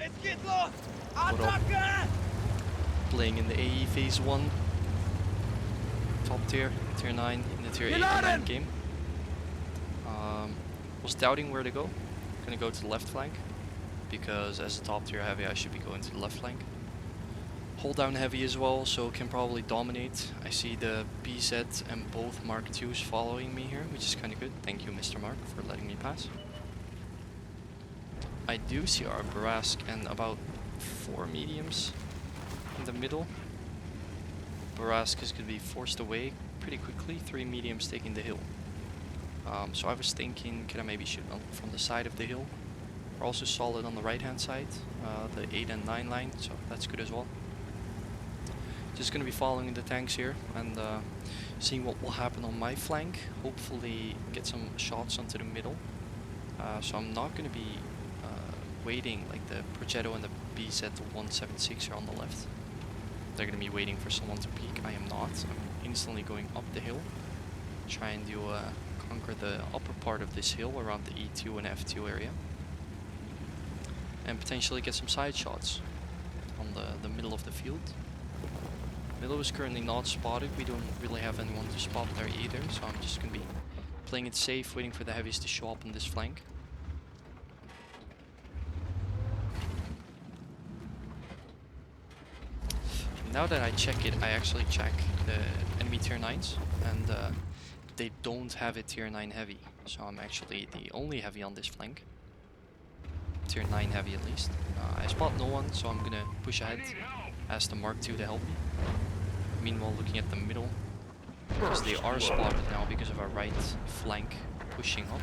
What up? Playing in the AE Phase 1. Top tier, tier 9 in the tier 8 online game. Was doubting where to go. Gonna go to the left flank. Because as a top tier heavy I should be going to the left flank. Hold down heavy as well, so can probably dominate. I see the BZ and both Mark IIs following me here, which is kind of good. Thank you, Mr. Mark, for letting me pass. I do see our Barask and about 4 mediums in the middle. Barask is going to be forced away pretty quickly, 3 mediums taking the hill. So I was thinking, can I maybe shoot from the side of the hill? We're also solid on the right hand side, the 8 and 9 line, so that's good as well. Just going to be following the tanks here and seeing what will happen on my flank. Hopefully get some shots onto the middle. So I'm not going to be waiting like the Progetto and the BZ-176 are on the left. They're going to be waiting for someone to peek. I am not. I'm instantly going up the hill. Try and do conquer the upper part of this hill around the E2 and F2 area. And potentially get some side shots on the middle of the field. Middle is currently not spotted. We don't really have anyone to spot there either, so I'm just going to be playing it safe, waiting for the heavies to show up on this flank. Now that I check it, I actually check the enemy tier 9s, and they don't have a tier 9 heavy, so I'm actually the only heavy on this flank. Tier 9 heavy at least. I spot no one, so I'm gonna push ahead, ask the Mark II to help me. Meanwhile, looking at the middle, because they are spotted now because of our right flank pushing up.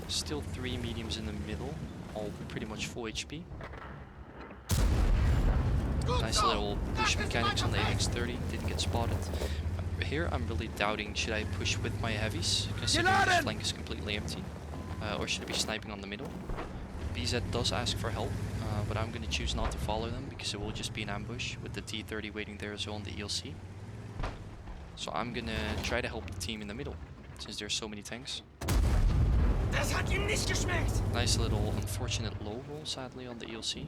Still 3 mediums in the middle, all pretty much full HP. Nice little push mechanics on the AX-30, didn't get spotted. Here I'm really doubting, should I push with my heavies, considering this flank is completely empty, or should I be sniping on the middle? BZ does ask for help, but I'm going to choose not to follow them because it will just be an ambush with the T-30 waiting there as well on the ELC. So I'm going to try to help the team in the middle, since there's so many tanks. Nice little unfortunate low roll sadly on the ELC.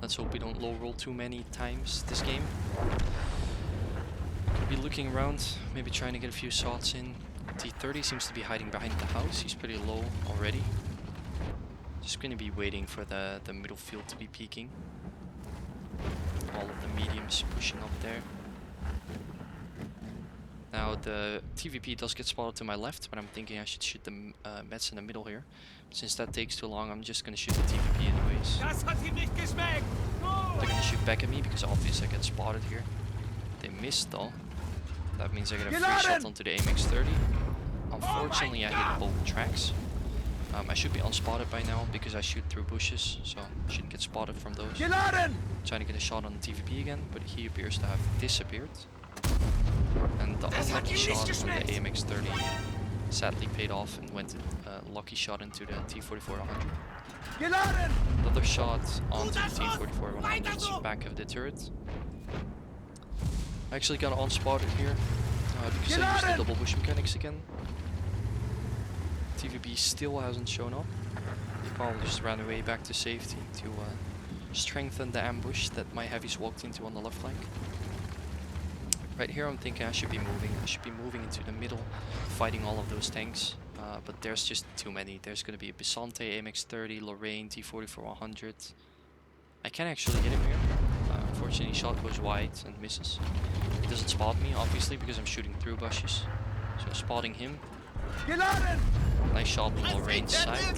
Let's hope we don't low roll too many times this game. Could be looking around, maybe trying to get a few shots in. T-30 seems to be hiding behind the house, he's pretty low already. Just gonna be waiting for the middle field to be peaking. All of the mediums pushing up there. Now the TVP does get spotted to my left, but I'm thinking I should shoot the Mets in the middle here. Since that takes too long, I'm just gonna shoot the TVP anyways. They're gonna shoot back at me because obviously I get spotted here. They missed though. That means I get a free shot onto the AMX-30. Unfortunately, I hit both tracks. I should be unspotted by now because I shoot through bushes, so I shouldn't get spotted from those. Trying to get a shot on the TVP again, but he appears to have disappeared. And the unlucky shot on the AMX-30 sadly paid off and went lucky shot into the T-44-100. Another shot onto the T-44-100's back of the turret. I actually got unspotted here because I used the double bush mechanics again. TVP still hasn't shown up. He probably just ran away back to safety to strengthen the ambush that my heavies walked into on the left flank. Right here I'm thinking I should be moving. I should be moving into the middle, fighting all of those tanks. But there's just too many. There's going to be a Bisante, AMX-30, Lorraine, T-44-100. I can actually hit him here. Unfortunately, shot goes wide and misses. He doesn't spot me, obviously, because I'm shooting through bushes. So spotting him. Nice shot on Lorraine's side.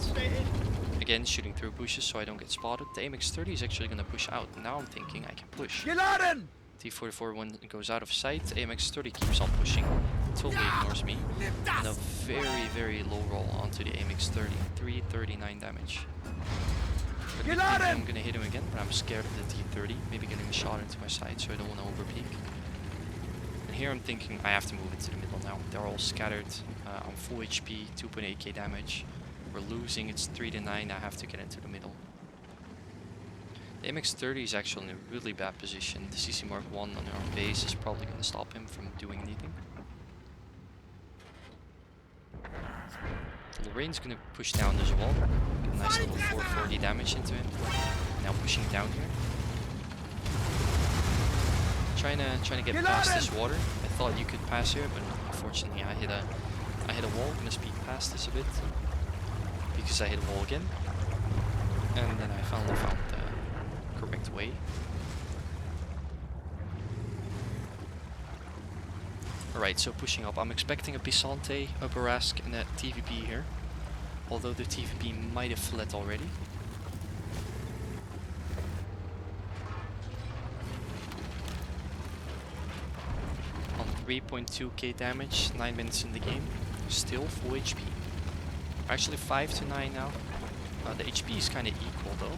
Again, shooting through bushes so I don't get spotted. The AMX-30 is actually going to push out. Now I'm thinking I can push. T-44 when it goes out of sight, AMX-30 keeps on pushing. Totally ignores me. And a very, very low roll onto the AMX-30. 339 damage. I'm gonna hit him again, but I'm scared of the T-30. Maybe getting a shot into my side, so I don't want to overpeak. And here I'm thinking I have to move into the middle now. They're all scattered on full HP, 2.8k damage. We're losing, it's 3 to 9, I have to get into the middle. The MX-30 is actually in a really bad position. The CC Mark 1 on our base is probably going to stop him from doing anything. The rain's gonna push down as well. Get a nice little 440 damage into him. Now pushing down here. Trying to get past this water. I thought you could pass here, but unfortunately I hit a wall. Gonna speed past this a bit because I hit a wall again. And then I finally found the correct way. Alright, so pushing up. I'm expecting a Bisante, a Barask, and a TVP here. Although the TVP might have fled already. On 3.2k damage, 9 minutes in the game. Still full HP. Actually 5 to 9 now. The HP is kind of equal though.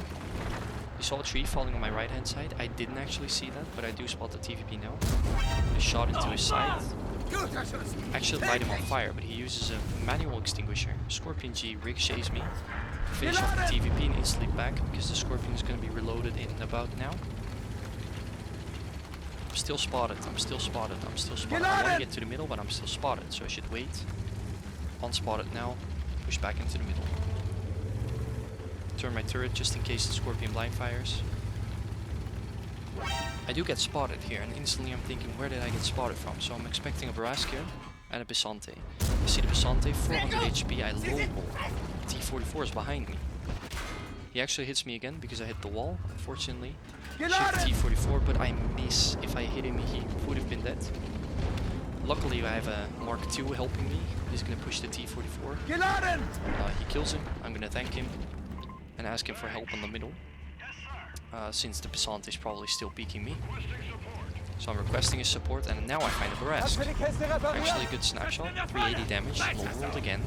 You saw a tree falling on my right hand side. I didn't actually see that, but I do spot the TVP now. I shot into his side. Actually light him on fire, but he uses a manual extinguisher. Scorpion G ricochets me. Finish off the TVP and instantly back because the Scorpion is going to be reloaded in about now. I'm still spotted. I want to get to the middle, but I'm still spotted, so I should wait. Unspotted now. Push back into the middle. Turn my turret just in case the Scorpion blind fires. I do get spotted here, and instantly I'm thinking, where did I get spotted from? So I'm expecting a Barask here and a Bisante. I see the Bisante, 400 HP, I lowball. T44 is behind me. He actually hits me again because I hit the wall, unfortunately. Shoot T44, but I miss. If I hit him, he would have been dead. Luckily I have a Mark II helping me. He's gonna push the T44. He kills him. I'm gonna thank him and ask him for help on the middle. Since the Bisante is probably still peeking me. So I'm requesting his support, and now I find a Barask. Actually a good snapshot, 380 damage, rolled again.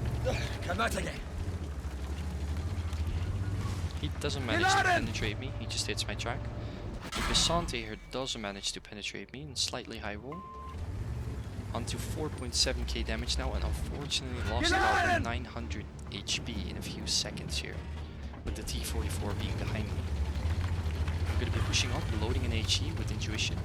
He doesn't manage to penetrate me, he just hits my track. The Bisante here doesn't manage to penetrate me, and slightly high roll. Onto 4.7k damage now, and unfortunately lost about 900 HP in a few seconds here, with the T44 being behind me. I'm going to be pushing up, loading an HE with intuition.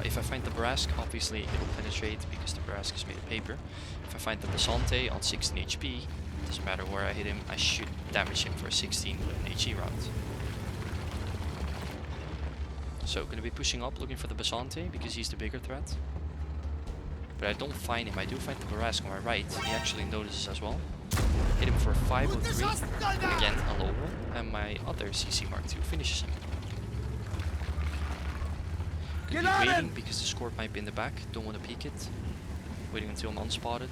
If I find the Barask, obviously it'll penetrate because the Barask is made of paper. If I find the Bisante on 16 HP, doesn't matter where I hit him, I should damage him for a 16 with an HE round. So going to be pushing up, looking for the Bisante because he's the bigger threat. But I don't find him. I do find the Barask on my right. He actually notices as well. Hit him for a 503. Again, a low roll. And my other CC Mark II finishes him. Could be waiting because the Scorp might be in the back. Don't want to peek it. Waiting until I'm unspotted.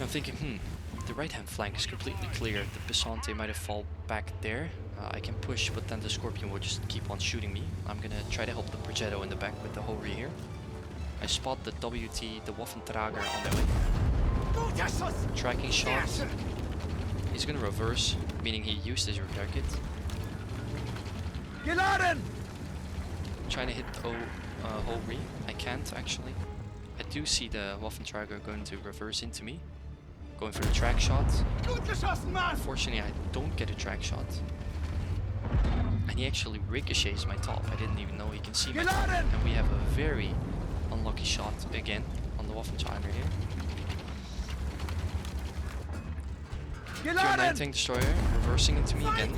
I'm thinking, the right hand flank is completely clear. The Bisante might have fallen back there. I can push, but then the Scorpion will just keep on shooting me. I'm gonna try to help the Progetto in the back with the Hori here. I spot the WT, the Waffentrager on their way. Tracking shot. He's gonna reverse, meaning he used his repair kit. Trying to hit Hori. I can't actually. I do see the Waffentrager going to reverse into me. Going for the track shot. Unfortunately, I don't get a track shot. And he actually ricochets my top. I didn't even know he can see my top. And we have a very unlucky shot again on the Waffentrager here. Tier 9 tank destroyer reversing into me again.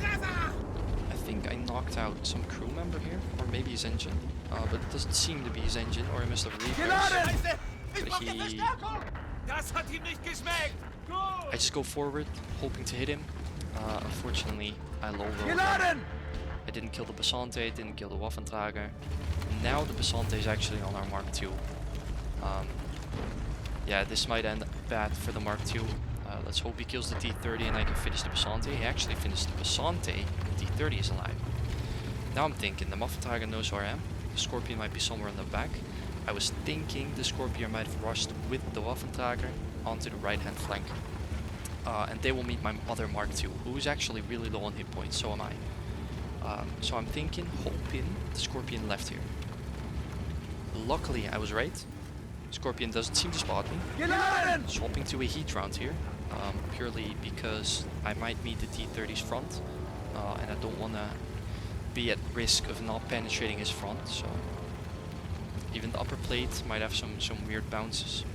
I think I knocked out some crew member here, or maybe his engine. But it doesn't seem to be his engine, or he must have repairs. But he... I just go forward, hoping to hit him. Unfortunately, I low roll. I didn't kill the Bisante, didn't kill the Waffentrager. Now the Bisante is actually on our Mark II. Yeah, this might end bad for the Mark II. Let's hope he kills the T30 and I can finish the Bisante. He actually finished the Bisante, the T30 is alive. Now I'm thinking the Waffentrager knows where I am. The Scorpion might be somewhere in the back. I was thinking the Scorpion might have rushed with the Waffentrager onto the right hand flank. And they will meet my other Mark II, who is actually really low on hit points, so am I. So I'm thinking, hoping the Scorpion left here. Luckily I was right. Scorpion doesn't seem to spot me. Swapping to a heat round here. Purely because I might meet the T30's front. And I don't want to be at risk of not penetrating his front, so... Even the upper plate might have some weird bounces.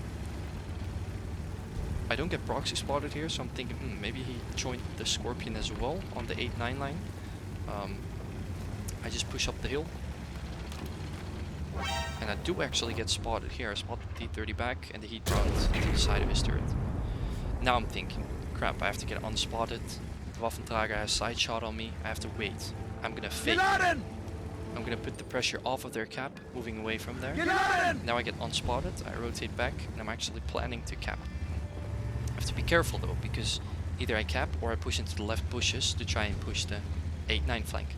I don't get proxy spotted here, so I'm thinking, maybe he joined the Scorpion as well on the 8-9 line. I just push up the hill. And I do actually get spotted here. I spot the D30 back and the heat runs into the side of his turret. Now I'm thinking, crap, I have to get unspotted. The Waffentrager has side shot on me. I have to wait. I'm gonna fake. I'm gonna put the pressure off of their cap, moving away from there. Now I get unspotted. I rotate back and I'm actually planning to cap. I have to be careful though, because either I cap or I push into the left bushes to try and push the 8-9 flank.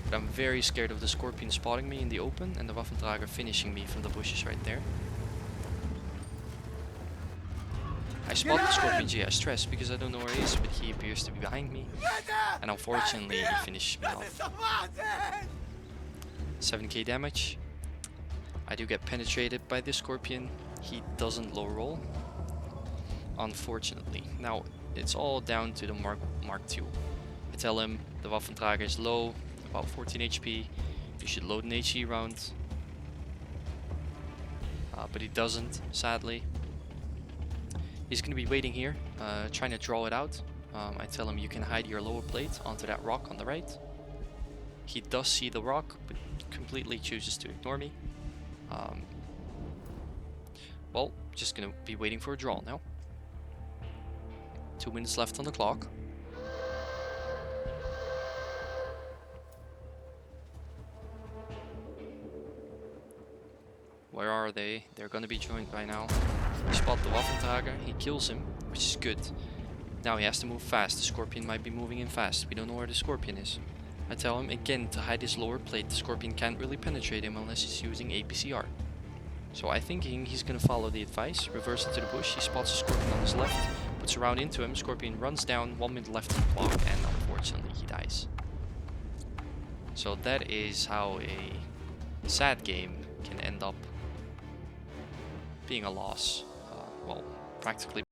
But I'm very scared of the Scorpion spotting me in the open and the Waffentrager finishing me from the bushes right there. I spot the Scorpion G, I stress because I don't know where he is, but he appears to be behind me. And unfortunately he finished me off. 7k damage. I do get penetrated by the Scorpion. He doesn't low roll, unfortunately. Now it's all down to the Mark II. I tell him the Waffentrager is low, about 14 HP. You should load an HE round. But he doesn't, sadly. He's going to be waiting here, trying to draw it out. I tell him you can hide your lower plate onto that rock on the right. He does see the rock, but completely chooses to ignore me. Well, just going to be waiting for a draw now. 2 minutes left on the clock. Where are they? They're gonna be joined by now. We spot the Waffentrager, he kills him, which is good. Now he has to move fast. The Scorpion might be moving in fast. We don't know where the Scorpion is. I tell him again to hide his lower plate. The Scorpion can't really penetrate him unless he's using APCR. So I'm thinking he's gonna follow the advice, reverse into the bush. He spots the Scorpion on his left, puts a round into him. Scorpion runs down, 1 minute left on the clock, and unfortunately he dies. So that is how a sad game can end up being a loss. Well, practically